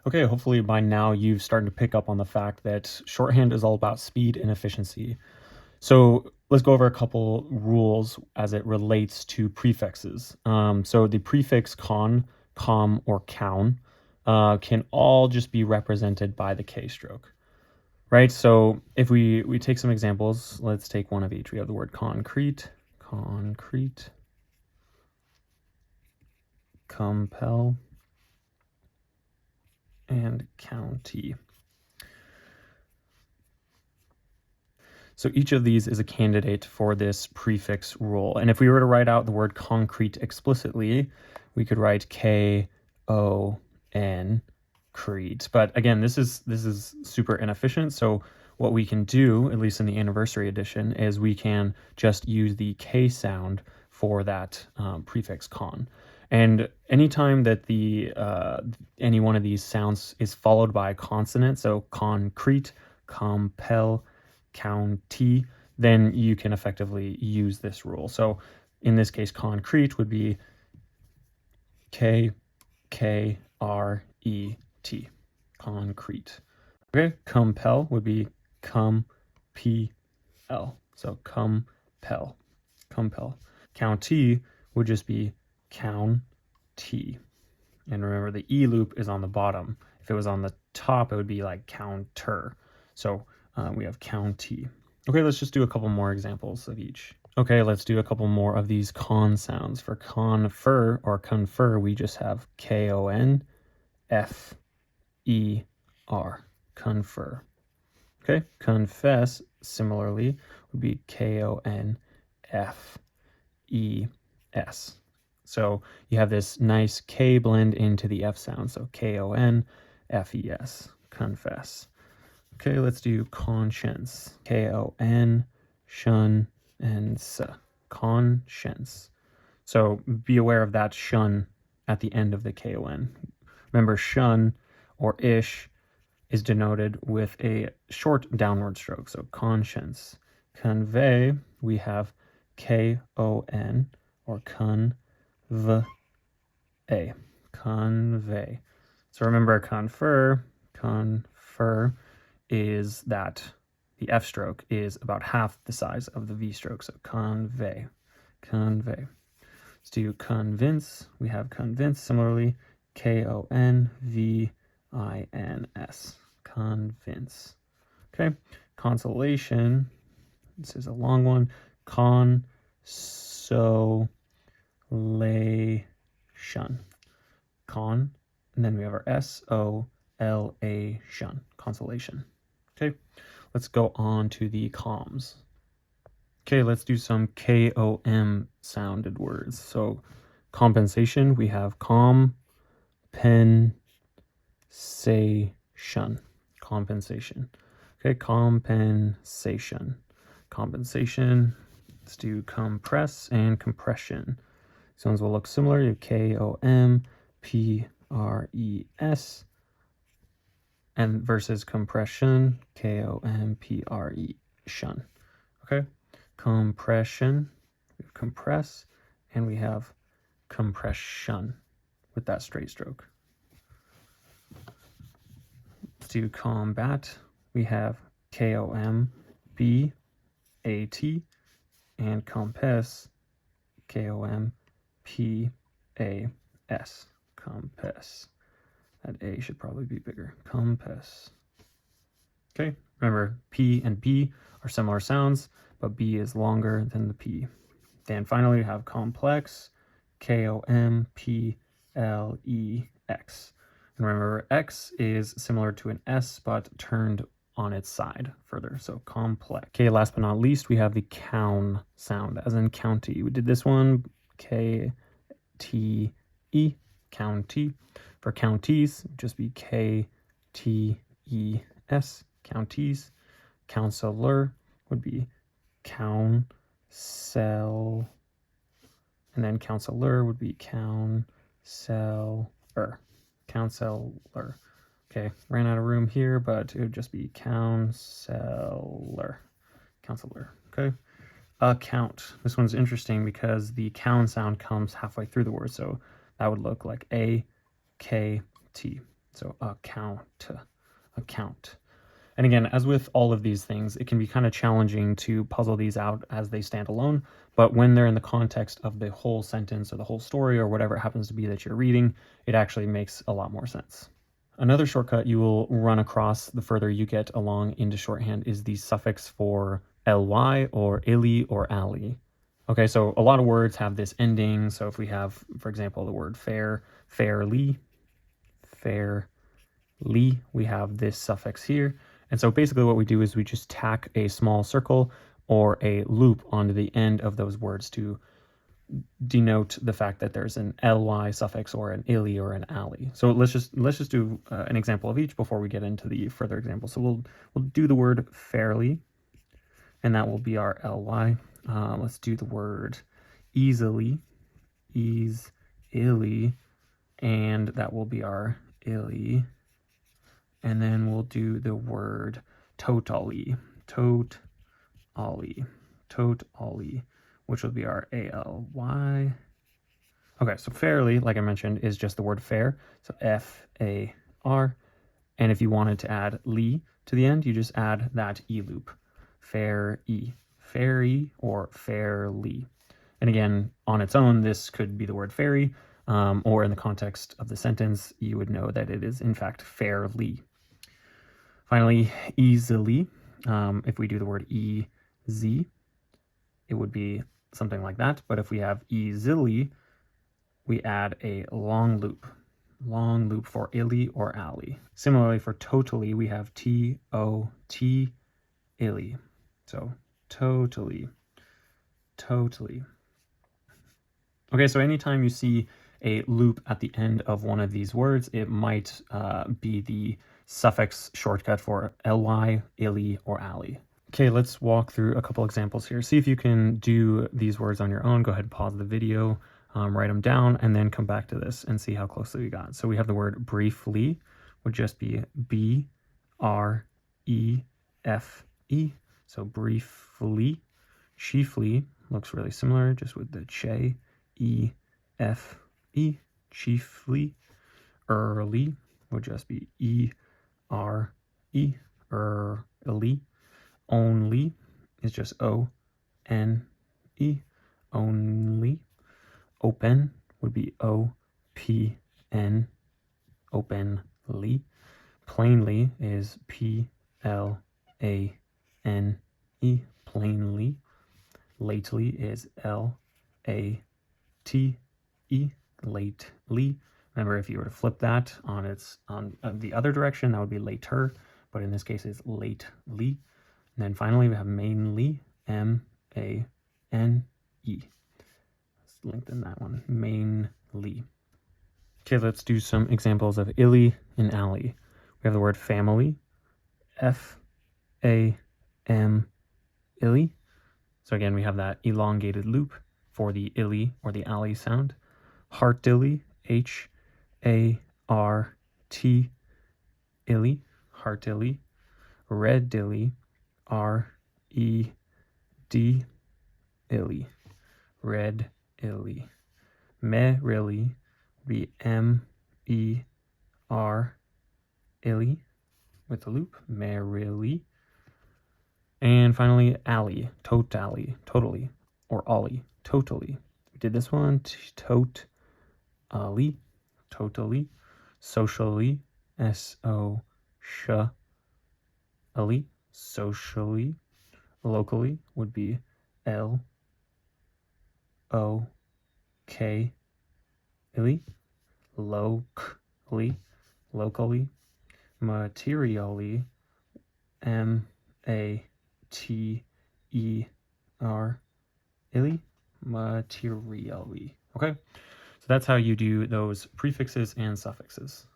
Okay, hopefully by now you've started to pick up on the fact that shorthand is all about speed and efficiency. So let's go over a couple rules as it relates to prefixes. So the prefix con, com, or count can all just be represented by the K stroke, right? So if we take some examples, let's take one of each. We have the word concrete, compel, and county. So each of these is a candidate for this prefix rule. And if we were to write out the word concrete explicitly, we could write K-O-N, crete. But again, this is super inefficient. So what we can do, at least in the anniversary edition, is we can just use the K sound for that prefix con. And anytime that the any one of these sounds is followed by a consonant, so concrete, compel, county, then you can effectively use this rule. So in this case, concrete would be K-K-R-E-T, concrete. Okay, compel would be com-P-L, so compel. County would just be county. And remember, the E loop is on the bottom. If it was on the top, it would be like counter. So we have county. Okay, let's just do a couple more examples of each. Okay, let's do a couple more of these con sounds. For confer or confer, we just have K-O-N-F-E-R, confer. Okay, confess, similarly, would be K-O-N-F-E-S. So you have this nice K blend into the F sound, so K-O-N-F-E-S, confess. Okay, let's do conscience. K-O-N, shun, and s. Conscience. So be aware of that shun at the end of the K-O-N. Remember, shun or ish is denoted with a short downward stroke. So conscience. Convey, we have K-O-N or convey. Convey. So remember, confer is that the F stroke is about half the size of the V stroke, so convey. Let's do convince. We have convince, similarly, K-O-N-V-I-N-S, convince. Okay, consolation, this is a long one, consolation. Con, and then we have our S-O-L-A, shun, consolation. Okay, let's go on to the comms. Okay, let's do some K-O-M sounded words. So compensation, we have compensation. Compensation. Okay, compensation. Compensation. Let's do compress and compression. These ones will look similar. You have K-O-M-P-R-E-S. And versus compression, K-O-M-P-R-E, shun. Okay, compression, we have compress, and we have compression with that straight stroke. Let's do combat. We have K-O-M-B-A-T, and compass, K-O-M-P-A-S, compass. That A should probably be bigger. Compass. Okay, remember P and B are similar sounds, but B is longer than the P. Then finally we have complex, K-O-M-P-L-E-X. And remember, X is similar to an S, but turned on its side further, so complex. Okay, last but not least, we have the COUN sound, as in county. We did this one, K-T-E, county. For counties, just be K-T-E-S, counties. Counsellor would be counsel, and then counselor would be counselor. Counselor. Okay, ran out of room here, but it would just be counselor. Counselor, okay. Account. This one's interesting because the COUN sound comes halfway through the word, so that would look like A, K, T. So account. And again, as with all of these things, it can be kind of challenging to puzzle these out as they stand alone, but when they're in the context of the whole sentence or the whole story or whatever it happens to be that you're reading, it actually makes a lot more sense. Another shortcut you will run across the further you get along into shorthand is the suffix for ly or illy or ally. Okay, so a lot of words have this ending. So if we have, for example, the word fair, fairly, we have this suffix here. And so basically what we do is we just tack a small circle or a loop onto the end of those words to denote the fact that there's an ly suffix or an illy or an ally. So let's just do an example of each before we get into the further examples. So we'll do the word fairly, and that will be our ly. Let's do the word easily, illy, and that will be our illy. And then we'll do the word totally, which will be our ally. Okay, so fairly, like I mentioned, is just the word fair. So F-A-R. And if you wanted to add ly to the end, you just add that E loop. Fair-y, fairy, or fairly. And again, on its own, this could be the word fairy, or in the context of the sentence, you would know that it is in fact fairly. Finally, easily. If we do the word easy, it would be something like that. But if we have easily, we add a long loop for illy or ally. Similarly, for totally, we have T-O-T, illy. So totally. Okay, so anytime you see a loop at the end of one of these words, it might be the suffix shortcut for ly, illy, or ally. Okay, let's walk through a couple examples here. See if you can do these words on your own. Go ahead and pause the video, write them down, and then come back to this and see how closely we got. So we have the word briefly, would just be B-R-E-F-E. So briefly. Chiefly looks really similar, just with the che, E-F-E, chiefly. Early would just be E-R-E, early. Only is just O-N-E, only. Open would be O-P-N, openly. Plainly is P-L-A-N-E, plainly. Lately is L-A-T-E, lately. Remember, if you were to flip that on the other direction, that would be later, but in this case it's lately. And then finally we have mainly, M-A-N-E. Let's lengthen that one, mainly. Okay, let's do some examples of illy and ally. We have the word family, F-A-M-illy. So again, we have that elongated loop for the illy or the ally sound. Heartily, H-A-R-T, illy, heartily. Readily, R-E-D, illy, readily. Merrily, be M-E-R, illy, with the loop, merrily. And finally, ally, totally, or ollie, totally. We did this one, totally, socially, S-O-sh-ally, socially. Locally would be L-O-K-illy, locally. Materially, M-A-T-E-R-illy, materially. Okay, so that's how you do those prefixes and suffixes.